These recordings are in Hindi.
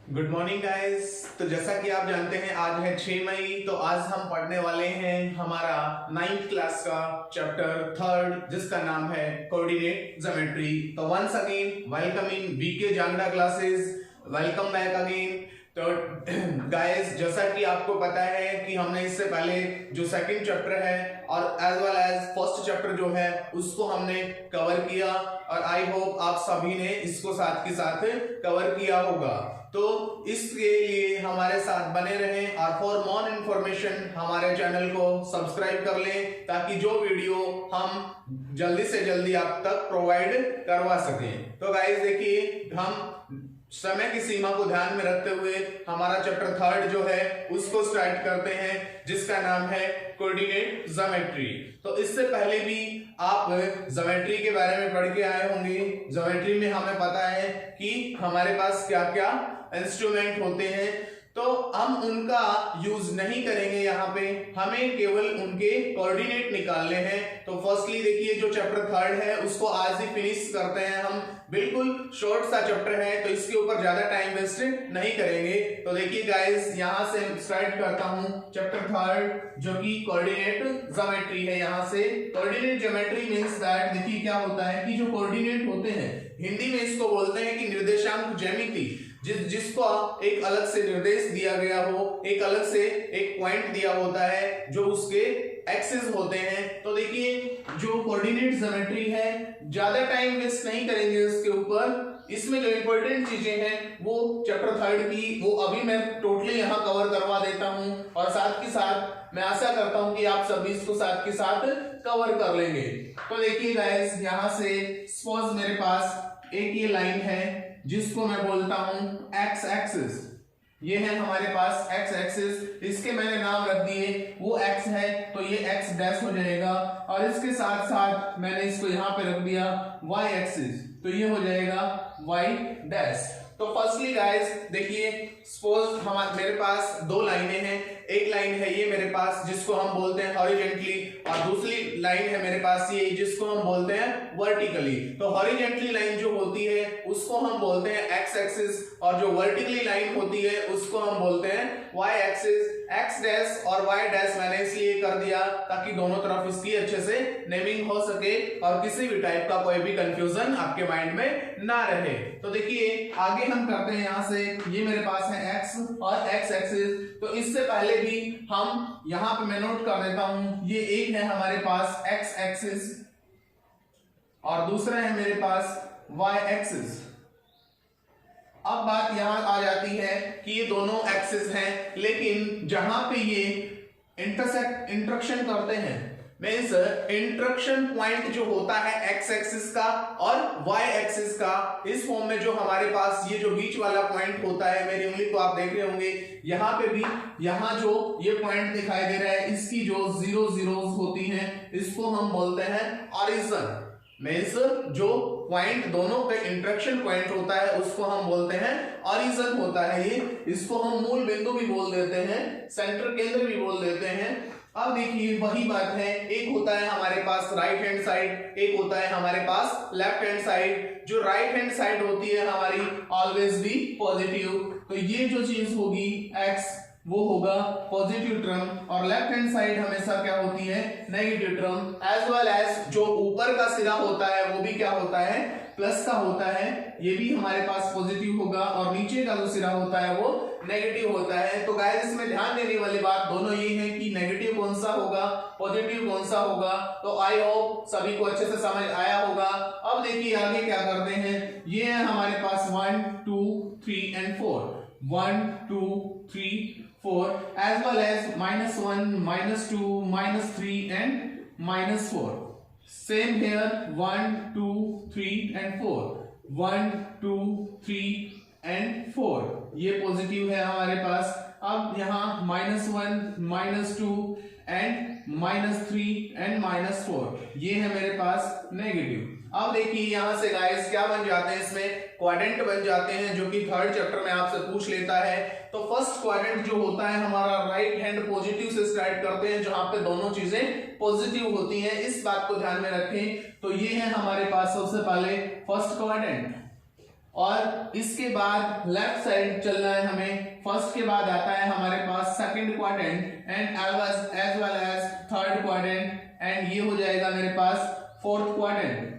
Good morning guys. तो जैसा कि आप जानते हैं आज है 6 मई। तो आज हम पढ़ने वाले हैं हमारा 9th क्लास का चैप्टर 3 जिसका नाम है कोऑर्डिनेट ज्योमेट्री। तो once again welcome in BK Jangra classes, welcome back again. तो गाइस जैसा कि आपको पता है कि हमने इससे पहले जो सेकंड चैप्टर है और as well as first chapter जो है उसको हमने कवर किया और आई होप आप सभी ने इसको साथ के साथ कवर किया होगा। तो इसके लिए हमारे साथ बने रहें और फॉर मोर इन्फॉर्मेशन हमारे चैनल को सब्सक्राइब कर लें ताकि जो वीडियो हम जल्दी से जल्दी आप तक प्रोवाइड करवा सकें। तो गाइस देखिए, हम समय की सीमा को ध्यान में रखते हुए हमारा चैप्टर 3 जो है उसको स्टार्ट करते हैं जिसका नाम है कोऑर्डिनेट ज्योमेट्री। तो इससे पहले भी आप ज्योमेट्री के बारे में पढ़ के आए होंगे। ज्योमेट्री में हमें पता है कि हमारे पास क्या क्या इंस्ट्रूमेंट होते हैं, तो हम उनका यूज नहीं करेंगे। यहाँ पे हमें केवल उनके कोऑर्डिनेट निकालने हैं। तो फर्स्टली देखिए, जो चैप्टर 3 है उसको आज ही फिनिश करते हैं हम। बिल्कुल शॉर्ट सा चैप्टर है तो इसके ऊपर ज्यादा टाइम वेस्ट नहीं करेंगे। तो देखिए गाइस, यहाँ से स्टार्ट करता हूँ चैप्टर 3 जो कि कोऑर्डिनेट ज्योमेट्री है। यहाँ से कोऑर्डिनेट ज्योमेट्री मींस दैट, देखिए क्या होता है कि जो कोऑर्डिनेट होते हैं हिंदी में इसको बोलते हैं कि निर्देशांक ज्यामिति, जिसको एक अलग से निर्देश दिया गया हो, एक अलग से एक पॉइंट दिया होता है जो उसके एक्सिस होते हैं। तो देखिए जो कोऑर्डिनेट ज्योमेट्री है ज्यादा टाइम वेस्ट नहीं करेंगे इसके ऊपर। इसमें जो इंपॉर्टेंट चीजें हैं वो चैप्टर 3 की वो अभी मैं टोटली यहाँ कवर करवा देता हूँ और साथ के साथ मैं आशा करता हूँ कि आप सभी इसको साथ के साथ कवर कर लेंगे। तो देखिए गाइस, यहाँ से सपोज मेरे पास एक ये लाइन है जिसको मैं बोलता हूं एक्स एक्सिस। ये है हमारे पास एक्स एक्सिस, इसके मैंने नाम रख दिए, वो एक्स है तो ये एक्स डैश हो जाएगा और इसके साथ साथ मैंने इसको यहां पे रख दिया वाई एक्सिस, तो ये हो जाएगा वाई डैश। तो फर्स्टली गाइस देखिए, सपोज मेरे पास दो लाइनें हैं। एक लाइन है ये मेरे पास जिसको हम बोलते हैं हॉरिजॉन्टली और दूसरी लाइन है मेरे पास ये जिसको हम बोलते हैं वर्टिकली। तो हॉरिजॉन्टली लाइन जो होती है उसको हम बोलते हैं एक्स एक्सिस और जो वर्टिकली लाइन होती है उसको हम बोलते हैं वाई एक्सिस। एक्स डैश और वाई डैश मैंने इसलिए कर दिया ताकि दोनों तरफ इसकी अच्छे से नेमिंग हो सके और किसी भी टाइप का कोई भी कंफ्यूजन आपके माइंड में ना रहे। तो देखिए आगे हम करते हैं, यहाँ से ये मेरे पास है एक्स और एक्स एक्सिस। तो इससे पहले भी हम यहां पे मैं नोट कर देता हूं, ये एक है हमारे पास एक्स एक्सिस और दूसरा है मेरे पास वाई एक्सिस। अब बात यहां आ जाती है कि ये दोनों एक्सिस हैं, लेकिन जहां पे ये इंटरसेक्शन करते हैं मींस इंटरसेक्शन पॉइंट जो होता है एक्स एक्सिस का और वाई एक्सिस का, इस फॉर्म में जो हमारे पास ये जो बीच वाला पॉइंट होता है, मेरी उंगली को आप देख रहे होंगे, यहाँ पे भी यहाँ जो ये पॉइंट दिखाई दे रहा है इसकी जो जीरो जीरोस होती हैं इसको हम बोलते हैं ऑरिजिन। मींस जो पॉइंट दोनों पे इंटरसेक्शन पॉइंट होता है उसको हम बोलते हैं ऑरिजिन होता है ये। इसको हम मूल बिंदु भी बोल देते हैं, सेंटर केंद्र भी बोल देते हैं। अब देखिए वही बात है, एक होता है हमारे पास राइट हैंड साइड, एक होता है हमारे पास लेफ्ट हैंड साइड। जो राइट हैंड साइड होती है हमारी ऑलवेज बी पॉजिटिव, तो ये जो चीज होगी एक्स वो होगा पॉजिटिव टर्म और लेफ्ट हैंड साइड हमेशा क्या होती है negative term. As well as जो ऊपर का सिरा होता है वो भी क्या होता है प्लस का होता है, ये भी हमारे पास पॉजिटिव होगा और नीचे का जो सिरा होता है वो नेगेटिव होता है। तो गाइस इसमें ध्यान देने वाली बात दोनों ये है कि नेगेटिव कौन सा होगा पॉजिटिव कौन सा होगा। तो आई होप सभी को अच्छे से समझ आया होगा। अब देखिए आगे क्या करते हैं, ये है हमारे पास 1 2 3 and 4, 1 2 3 4 as well as -1 -2 -3 and -4. Same here 1 2 3 and 4, 1 2 3 and 4, ये पॉजिटिव है हमारे पास। अब यहाँ -1 -2 and -3 and -4, ये है मेरे पास नेगेटिव। अब देखिए यहाँ से गाइस क्या बन जाते हैं, इसमें क्वाड्रेंट बन जाते हैं जो कि 3rd चैप्टर में आपसे पूछ लेता है। तो फर्स्ट क्वाड्रेंट जो होता है हमारा राइट हैंड पॉजिटिव से स्टार्ट करते हैं जहां पे दोनों चीजें पॉजिटिव होती हैं, इस बात को ध्यान में रखें। तो ये है हमारे पास सबसे पहले फर्स्ट क्वाड्रेंट और इसके बाद लेफ्ट साइड चलना है हमें। फर्स्ट के बाद आता है हमारे पास second quadrant and as well as third quadrant and ये हो जाएगा मेरे पास फोर्थ क्वाड्रेंट।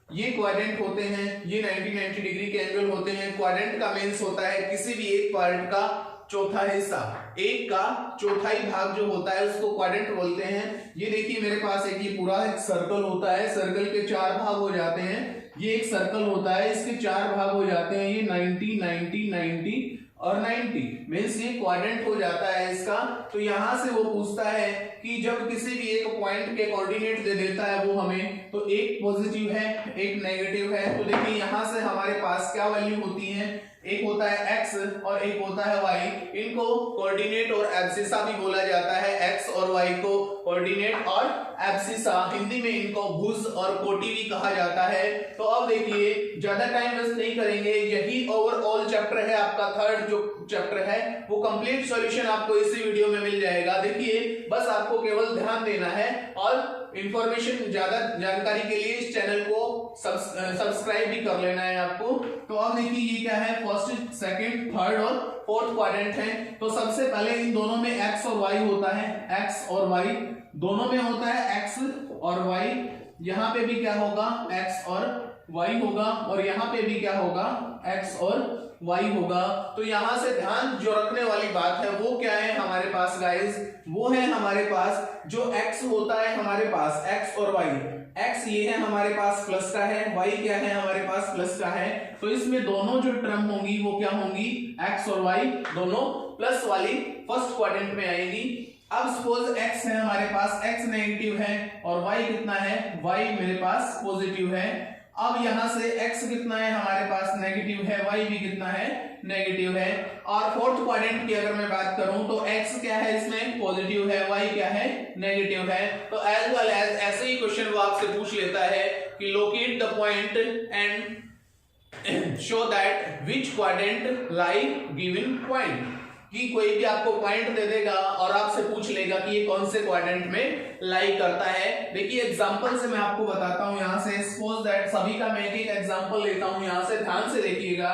ये क्वाड्रेंट होते हैं, ये 90 डिग्री के एंगल होते हैं। क्वाड्रेंट का मीन्स होता है किसी भी एक पार्ट का चौथा हिस्सा, एक का चौथाई भाग जो होता है उसको क्वाड्रेंट बोलते हैं। ये देखिए मेरे पास एक ये पूरा एक सर्कल होता है, सर्कल के 4 भाग हो जाते हैं। ये एक सर्कल होता है, इसके 4 भाग हो जाते हैं, ये 90 90 90 और 90 मीन्स ये क्वाड्रेंट हो जाता है इसका। तो यहां से वो पूछता है कि जब किसी भी एक पॉइंट के कोऑर्डिनेट दे देता है वो हमें, तो एक पॉजिटिव है एक नेगेटिव है। तो देखिए यहां से हमारे पास क्या वैल्यू होती है, एक होता है x और एक होता है y। इनको कोऑर्डिनेट और एब्सिसा भी बोला जाता है, x और y को कोऑर्डिनेट और एब्सिसा, हिंदी में इनको भुज और कोटि भी कहा जाता है। तो अब देखिए ज्यादा टाइम वेस्ट नहीं करेंगे, यही ओवरऑल चैप्टर है आपका। थर्ड जो चैप्टर है वो कंप्लीट सॉल्यूशन आपको इसी वीडियो में मिल जाएगा। देखिए बस आपको केवल ध्यान देना है और इंफॉर्मेशन ज्यादा जानकारी के लिए इस चैनल को सब्सक्राइब भी कर लेना है आपको। तो अब देखिए ये क्या है, फर्स्ट सेकंड थर्ड और फोर्थ क्वाड्रेंट है। तो सबसे पहले इन दोनों में x और y होता है, x और y दोनों में होता है x और y। यहाँ पे भी क्या होगा, x और y होगा और यहाँ पे भी क्या होगा, x और y होगा। तो यहां से ध्यान जो रखने वाली बात है वो क्या है हमारे पास गाइस, वो है हमारे पास जो x होता है हमारे पास, x और y। x ये है हमारे पास प्लस का है, y क्या है हमारे पास प्लस का है। तो इसमें दोनों जो टर्म होंगी वो क्या होंगी, x और y दोनों प्लस वाली फर्स्ट क्वाड्रेंट में आएगी। अब सपोज x है हमारे पास, x नेगेटिव है और y कितना है, y मेरे पास पॉजिटिव है। अब यहां से x कितना है हमारे पास, नेगेटिव है, y भी कितना है, नेगेटिव है। और फोर्थ क्वाड्रेंट की अगर मैं बात करूं तो x क्या है इसमें, पॉजिटिव है, y क्या है, नेगेटिव है। तो एज वेल एज ऐसे ही क्वेश्चन वो आपसे पूछ लेता है कि locate the point and show that which quadrant lie given point, कि कोई भी आपको पॉइंट दे देगा और आपसे पूछ लेगा कि ये कौन से क्वाड्रेंट में लाई करता है। देखिए एग्जांपल से मैं आपको बताता हूं, यहां से सपोज दैट सभी का मैं एक एग्जांपल लेता हूं, यहां से ध्यान से देखिएगा।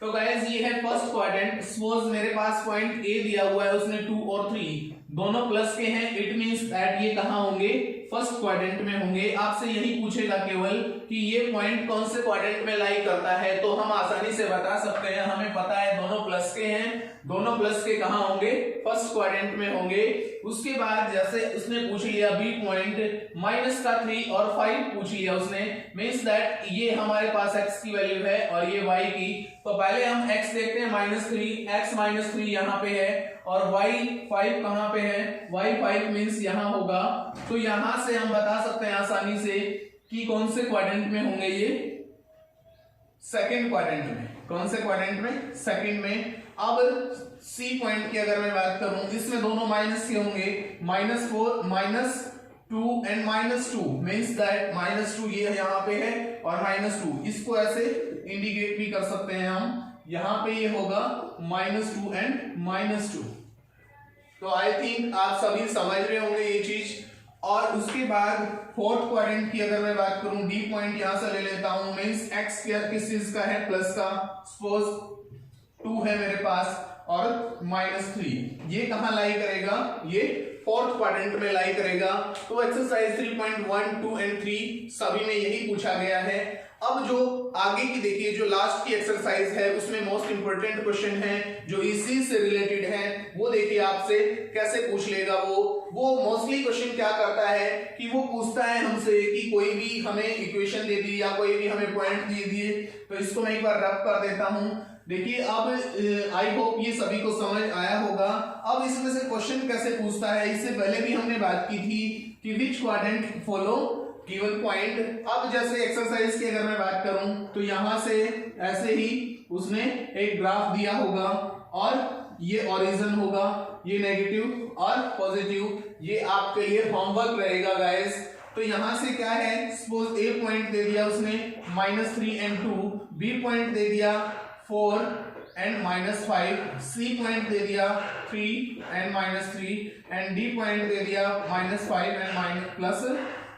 तो गाइस ये है फर्स्ट क्वाड्रेंट, सपोज मेरे पास पॉइंट ए दिया हुआ है, उसने 2 और 3 दोनों प्लस के हैं। इट मींस दैट ये कहां होंगे, फर्स्ट क्वाड्रेंट में होंगे। आपसे यही पूछेगा केवल कि ये पॉइंट कौन से क्वाड्रेंट में लाई करता है, तो हम आसानी से बता सकते हैं, हमें पता है दोनों प्लस के हैं, दोनों प्लस के कहां होंगे, फर्स्ट क्वाड्रेंट में होंगे। उसके बाद जैसे उसने पूछ लिया बी पॉइंट माइनस का 3 और 5 पूछ लिया उसने, मींस दैट ये हमारे पास x की वैल्यू है और ये y की। तो पहले हम x देखते हैं -3, x -3 यहाँ पे है और y 5 कहां पे है, y 5 मींस यहां होगा। तो यहां से हम बता सकते हैं आसानी से कि कौन से क्वाड्रेंट में होंगे, ये सेकंड क्वाड्रेंट में। कौन से क्वाड्रेंट में, सेकंड में। अब सी पॉइंट की अगर मैं बात करूं, इसमें दोनों माइनस के होंगे, -4 -2 एंड -2 मींस दैट -2 ये यहाँ पे है और -2, इसको ऐसे इंडिकेट भी कर सकते हैं हम, यहाँ पे ये होगा -2 एंड -2। तो आई थिंक आप सभी समझ रहे होंगे ये चीज। और उसके बाद फोर्थ क्वाड्रेंट की अगर मैं बात करूं, डी पॉइंट यहां से ले लेता हूं, मींस x किस चीज का है, प्लस का। सपोज 2 है मेरे पास और -3, ये कहां लाई करेगा, ये फोर्थ क्वाड्रेंट में लाई करेगा। तो एक्सरसाइज 3.1, 2 एंड 3 सभी में यही पूछा गया है। अब जो आगे की देखिए, जो लास्ट की एक्सरसाइज है उसमें मोस्ट इंपोर्टेंट क्वेश्चन है जो इसी से रिलेटेड है, वो देखिए आपसे कैसे पूछ लेगा। वो मोस्टली क्वेश्चन क्या करता है कि वो पूछता है हमसे कि कोई भी हमें इक्वेशन दे दी या कोई भी हमें पॉइंट दे दिए, तो इसको मैं एक बार रब कर देता हूं। देखिए अब आई होप ये सभी को समझ आया होगा। अब इसमें से क्वेश्चन कैसे पूछता है, इससे पहले भी हमने बात की थी कि विच क्वाड्रेंट फॉलो गिवन पॉइंट। अब जैसे एक्सरसाइज की अगर मैं बात करूं तो यहां से ऐसे ही उसने एक ग्राफ दिया होगा और ये ओरिजिन होगा, ये नेगेटिव और पॉजिटिव, ये आपके लिए होमवर्क रहेगा गाइस। तो यहां से क्या है, सपोज ए पॉइंट दे दिया उसने -3 एंड 2, बी पॉइंट दे दिया 4 एंड -5, सी पॉइंट दे दिया 3 एंड -3 एंड डी पॉइंट दे दिया -5 एंड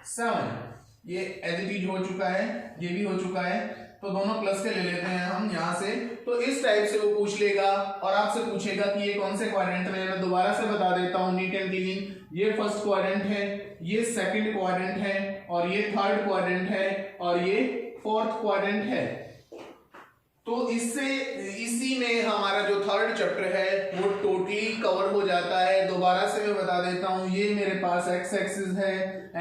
+7। ये एज इट इज हो चुका है, ये भी हो चुका है। तो दोनों प्लस के ले लेते हैं हम यहाँ से। तो इस टाइप से वो पूछ लेगा और आपसे पूछेगा कि ये कौन से क्वाड्रेंट में है। मैं दोबारा से बता देता हूँ नीट एंड क्लीन, ये फर्स्ट क्वाड्रेंट है, ये सेकंड क्वाड्रेंट है, और ये थर्ड क्वाड्रेंट है, और ये फोर्थ क्वाड्रेंट है। तो इसी में हमारा जो थर्ड चैप्टर है वो टोटली कवर हो जाता है। दोबारा से मैं बता देता हूँ, ये मेरे पास एक्स एक्सिस है,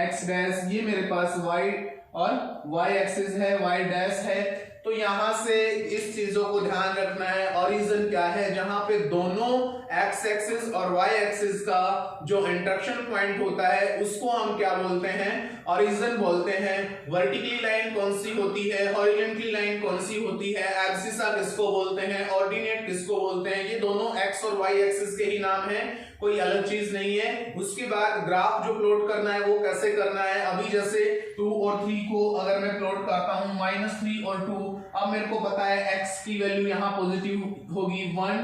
एक्स डैश, ये मेरे पास वाई और वाई एक्सिस है, वाई डैश है। तो यहां से इस चीजों को ध्यान रखना है। ओरिजिन क्या है, जहां पे दोनों एक्स एक्सिस और वाई एक्सिस का जो इंटरसेक्शन पॉइंट होता है उसको हम क्या बोलते हैं, ओरिजिन बोलते हैं। वर्टिकली लाइन कौन सी होती है, हॉरिजॉन्टली लाइन कौन सी होती है, एब्सिसा किसको बोलते हैं, ऑर्डिनेट किसको बोलते हैं, ये दोनों एक्स और वाई एक्सिस के ही नाम है, कोई अलग चीज नहीं है। उसके बाद ग्राफ जो प्लॉट करना है वो कैसे करना है, अभी जैसे 2 और 3 को अगर मैं प्लॉट करता हूं, -3 और 2, अब मेरे को पता है x की वैल्यू यहां पॉजिटिव होगी 1,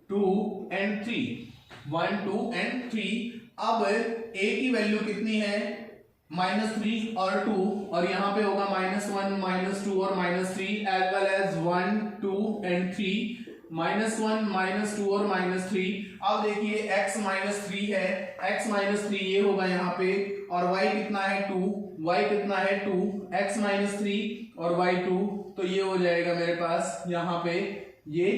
2 एंड 3, 1, 2 एंड 3। अब a की वैल्यू कितनी है, -3 और 2, और यहां पे होगा -1, -2 और -3 एज वेल एज 1, 2 एंड 3, -1, -2 और -3। अब देखिए x -3 है, x -3 ये होगा यहाँ पे, और y कितना है 2, y कितना है 2, x -3 और y 2, तो ये हो जाएगा मेरे पास यहाँ पे ये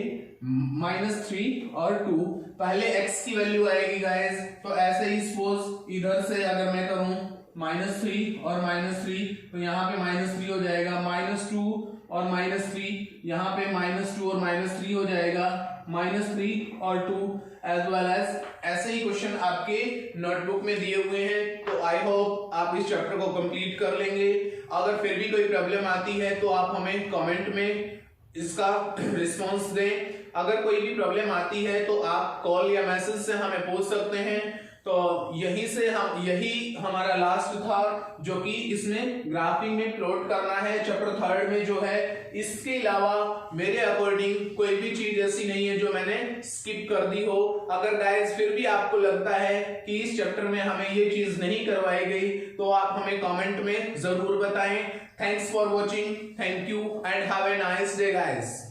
-3 और 2। पहले x की वैल्यू आएगी गाइस, तो ऐसे ही सपोज इधर से अगर मैं करूं -3 और -3, तो यहाँ पे -3 हो जाएगा, -2 और -3, यहाँ पे -2 और -3 हो जाएगा, -3 और 2 एज वेल एज। ऐसे ही क्वेश्चन आपके नोटबुक में दिए हुए हैं। तो आई होप आप इस चैप्टर को कंप्लीट कर लेंगे। अगर फिर भी कोई प्रॉब्लम आती है तो आप हमें कमेंट में इसका रिस्पॉन्स दें। अगर कोई भी प्रॉब्लम आती है तो आप कॉल या मैसेज से हमें पूछ सकते हैं। तो यही हमारा लास्ट था जो कि इसमें ग्राफिंग में प्लॉट करना है चैप्टर 3 में जो है। इसके अलावा मेरे अकॉर्डिंग कोई भी चीज ऐसी नहीं है जो मैंने स्किप कर दी हो। अगर गाइस फिर भी आपको लगता है कि इस चैप्टर में हमें ये चीज नहीं करवाई गई तो आप हमें कमेंट में जरूर बताएं। Thanks for watching, thank you and have a nice day guys.